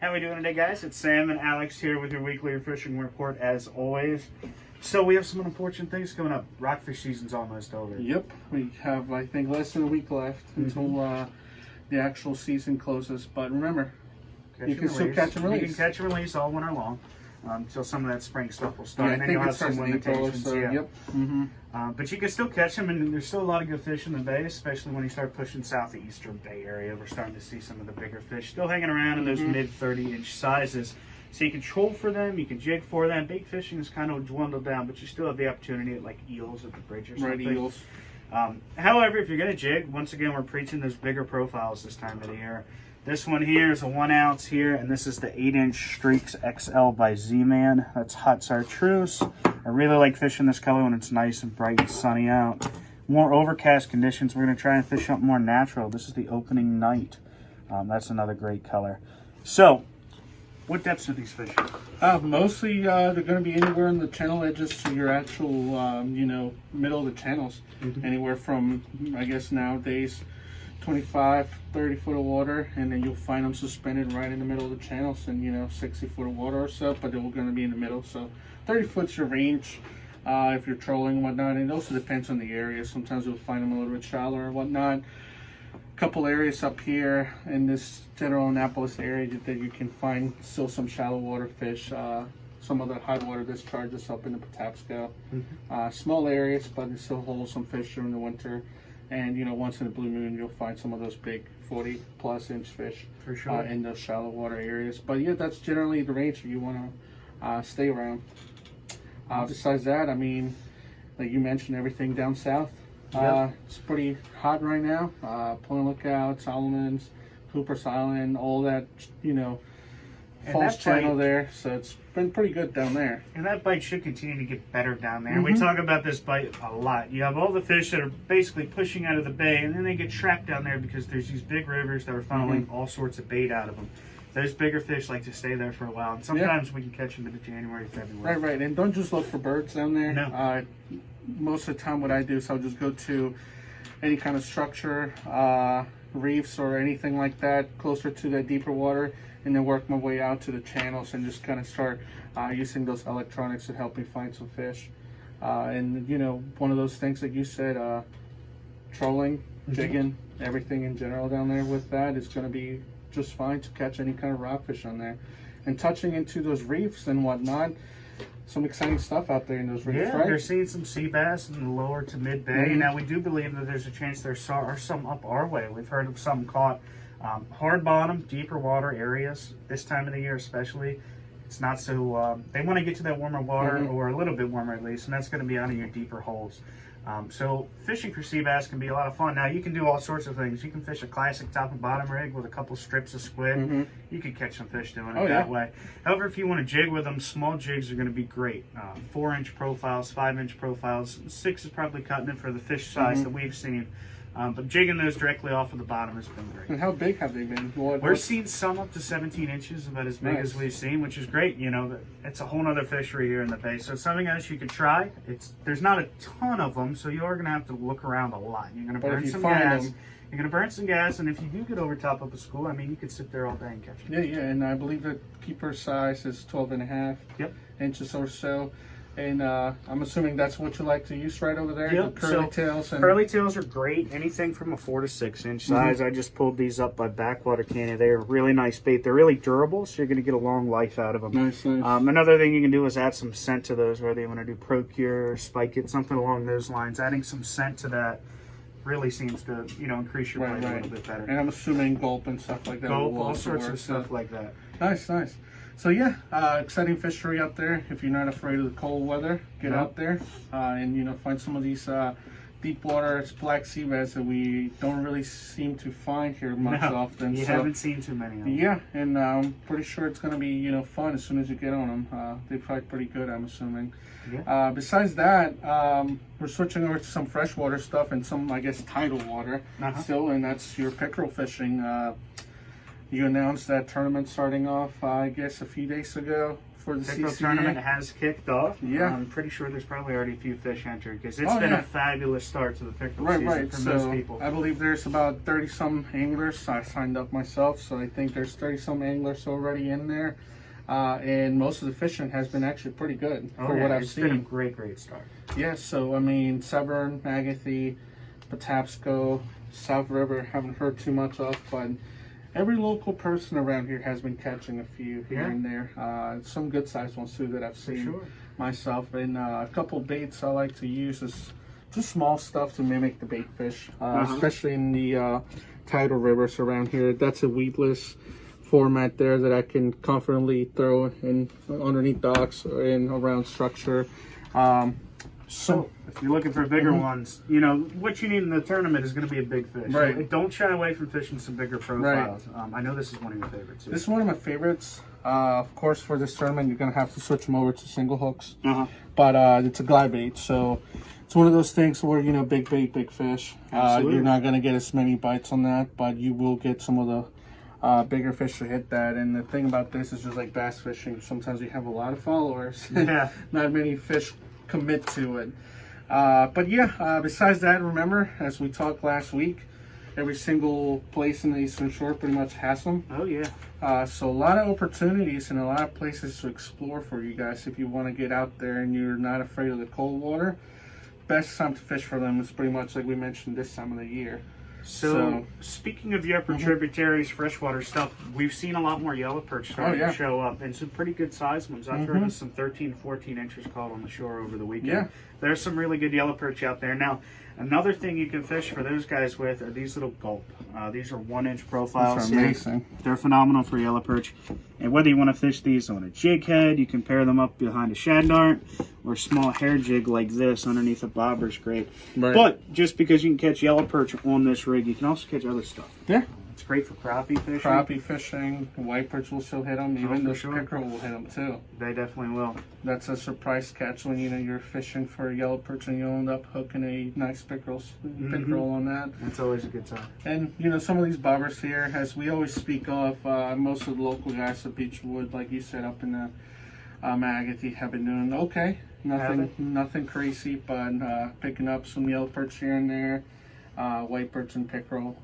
How are we doing today, guys? It's Sam and Alex here with your weekly fishing report, as always. So we have some unfortunate things coming up. Rockfish season's almost over. Yep, we have, I think, less than a week left until the actual season closes. But remember, you can still catch and release. You can catch and release all winter long until some of that spring stuff will start. Yeah, And then you'll have some limitations. So, yep. But you can still catch them, and there's still a lot of good fish in the bay, especially when you start pushing south the eastern bay area. We're starting to see some of the bigger fish still hanging around in those mid 30-inch sizes. So you can troll for them, you can jig for them. Bait fishing is kind of dwindled down, but you still have the opportunity at like eels at the bridge or something. Right, eels. However, if you're going to jig, once again, we're preaching those bigger profiles this time of the year. This one here is a 1 ounce here, and this is the 8-inch Streaks XL by Z-Man. That's hot chartreuse. I really like fishing this color when it's nice and bright and sunny out. More overcast conditions, we're going to try and fish something more natural. This is the Opening Night. That's another great color. So, what depths are these fish? Mostly, they're going to be anywhere in the channel edges to your actual, middle of the channels. Anywhere from, I guess nowadays, 25, 30 foot of water, and then you'll find them suspended right in the middle of the channels, and 60 foot of water or so, but they're going to be in the middle. So 30 foot's your range if you're trolling and whatnot, and it also depends on the area. Sometimes you'll find them a little bit shallower and whatnot. A couple areas up here in this general Annapolis area that you can find still some shallow water fish. Some of the high water discharges up in the Patapsco. Small areas, but it still holds some fish during the winter. And once in a blue moon, you'll find some of those big 40+ inch fish For sure. In those shallow water areas. But yeah, that's generally the range that you want to stay around. Besides that, I mean, like you mentioned, everything down south. It's pretty hot right now. Point Lookout, Solomon's, Hooper's Island, all that, false channel there. So it's been pretty good down there. And that bite should continue to get better down there. We talk about this bite a lot. You have all the fish that are basically pushing out of the bay, and then they get trapped down there because there's these big rivers that are funneling all sorts of bait out of them. Those bigger fish like to stay there for a while, and sometimes we can catch them into January, February. Right. And don't just look for birds down there. No. Most of the time what I do is I'll just go to any kind of structure, reefs or anything like that, closer to that deeper water, and then work my way out to the channels and just kind of start using those electronics to help me find some fish. And one of those things that you said, trolling, jigging, everything in general down there with that is going to be just fine to catch any kind of rockfish on there. And touching into those reefs and whatnot, some exciting stuff out there in those reefs, right? They're seeing some sea bass in the lower to mid bay. Now, we do believe that there's a chance there are some up our way. We've heard of some caught hard bottom, deeper water areas this time of the year, especially. It's not so. They want to get to that warmer water, or a little bit warmer at least, and that's going to be out of your deeper holes. So fishing for sea bass can be a lot of fun. Now, you can do all sorts of things. You can fish a classic top and bottom rig with a couple strips of squid. You can catch some fish doing it that way. However, if you want to jig with them, small jigs are going to be great. 4-inch profiles, 5-inch profiles. 6 is probably cutting it for the fish size that we've seen. But jigging those directly off of the bottom has been great. And how big have they been? We're seeing some up to 17 inches, about as big as we've seen, which is great. It's a whole other fishery here in the bay. So it's something else you could try. There's not a ton of them, so you are going to have to look around a lot. You're going to burn some gas. You're going to burn some gas, and if you do get over top of a school, I mean, you could sit there all day and catch them. Yeah, and I believe the keeper size is 12.5 inches or so. And I'm assuming that's what you like to use right over there? Yep. The curly tails. Curly tails are great. Anything from a 4 to 6 inch size. I just pulled these up by Backwater Canyon. They're really nice bait. They're really durable, so you're going to get a long life out of them. Nice. Another thing you can do is add some scent to those, whether you want to do Procure or Spike It, something along those lines. Adding some scent to that really seems to increase your bite a little bit better. And I'm assuming gulp and stuff like that. Gulp, all sorts of stuff like that. Nice. So yeah, exciting fishery out there. If you're not afraid of the cold weather, get out there and find some of these deep water black sea bass that we don't really seem to find here much often. You haven't seen too many of them. Yeah, and I'm pretty sure it's going to be fun as soon as you get on them. They fight pretty good, I'm assuming. Besides that, we're switching over to some freshwater stuff and some, I guess, tidal water still, and that's your pickerel fishing. You announced that tournament starting off, I guess, a few days ago for the Pickerel CCA tournament has kicked off. Yeah. I'm pretty sure there's probably already a few fish entered because it's Oh, been yeah. a fabulous start to the pickerel Right, season right. for So most people. I believe there's about 30 some anglers. I signed up myself, so I think there's 30 some anglers already in there. And most of the fishing has been actually pretty good for what I've it's seen. been a great start. Yeah, so I mean, Severn, Agatha, Patapsco, South River, haven't heard too much of, but every local person around here has been catching a few here and there. Some good sized ones too that I've seen myself. And a couple baits I like to use is just small stuff to mimic the bait fish, especially in the tidal rivers around here. That's a weedless format there that I can confidently throw in underneath docks or in around structure. So if you're looking for bigger ones, you know, what you need in the tournament is going to be a big fish. Right. So don't shy away from fishing some bigger profiles. I know this is one of your favorites too. This is one of my favorites. Of course, for this tournament, you're going to have to switch them over to single hooks. But it's a glide bait, so it's one of those things where, you know, big bait, big fish. You're not going to get as many bites on that, but you will get some of the bigger fish to hit that. And the thing about this is just like bass fishing. Sometimes you have a lot of followers. Not many fish commit to it. But yeah, besides that, remember, as we talked last week, every single place in the Eastern Shore pretty much has them. Oh yeah. So a lot of opportunities and a lot of places to explore for you guys if you want to get out there and you're not afraid of the cold water. Best time to fish for them is pretty much like we mentioned this time of the year. So speaking of the upper tributaries, freshwater stuff, we've seen a lot more yellow perch starting to show up, and some pretty good sized ones. I've heard of some 13, 14 inches caught on the shore over the weekend. Yeah. There's some really good yellow perch out there. Now, another thing you can fish for those guys with are these little gulp. These are 1 inch profiles. These are amazing. They're phenomenal for yellow perch. And whether you want to fish these on a jig head, you can pair them up behind a shad dart, or a small hair jig like this underneath a bobber's great. Right. But just because you can catch yellow perch on this rig, you can also catch other stuff. Yeah. It's great for crappie fishing. Crappie fishing, white perch will still hit them. Even the sure. pickerel will hit them too. They definitely will. That's a surprise catch when, you know, you're fishing for a yellow perch and you end up hooking a nice pickerel on that. It's always a good time. And, you know, some of these bobbers here, as we always speak of, most of the local guys at Beechwood, like you said, up in the Agatha, have been doing okay. Nothing crazy, but picking up some yellow perch here and there, white perch and pickerel.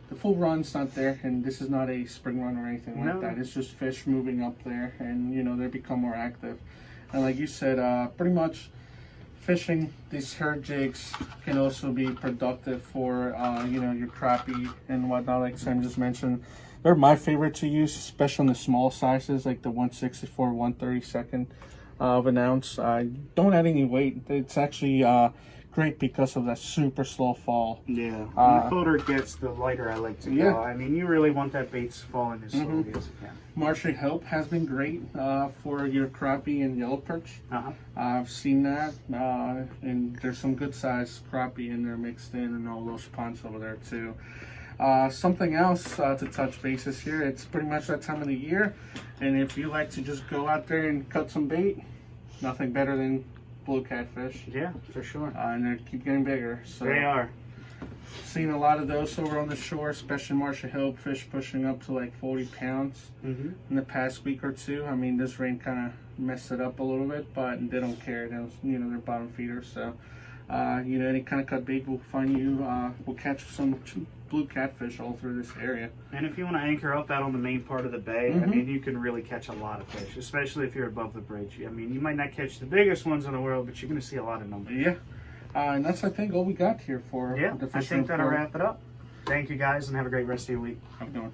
The full run's not there, and this is not a spring run or anything like that. It's just fish moving up there, and, you know, they become more active. And like you said, pretty much fishing these herd jigs can also be productive for, you know, your crappie and whatnot, like Sam just mentioned. They're my favorite to use, especially on the small sizes, like the 164, 132nd of an ounce. Don't add any weight. It's actually great because of that super slow fall. Yeah. The colder it gets, the lighter I like to go. I mean, you really want that bait falling as slowly as it can. Marshall Help has been great for your crappie and yellow perch. I've seen that, and there's some good sized crappie in there mixed in, and all those ponds over there too. Something else to touch bases here, it's pretty much that time of the year, and if you like to just go out there and cut some bait, nothing better than blue catfish. Yeah, for sure. And they keep getting bigger. So they are. Seen a lot of those over on the shore, especially Marshall Hill fish pushing up to like 40 pounds in the past week or two. I mean, this rain kind of messed it up a little bit, but they don't care. You know, they're bottom feeders, so you know, any kind of cut bait will find you. Will catch some blue catfish all through this area. And if you want to anchor up out on the main part of the bay, I mean, you can really catch a lot of fish, especially if you're above the bridge. I mean, you might not catch the biggest ones in the world, but you're going to see a lot of numbers. Yeah. And that's, I think, all we got here for the fishing I think that'll report. wrap it up. Thank you, guys, and have a great rest of your week. Have a good one.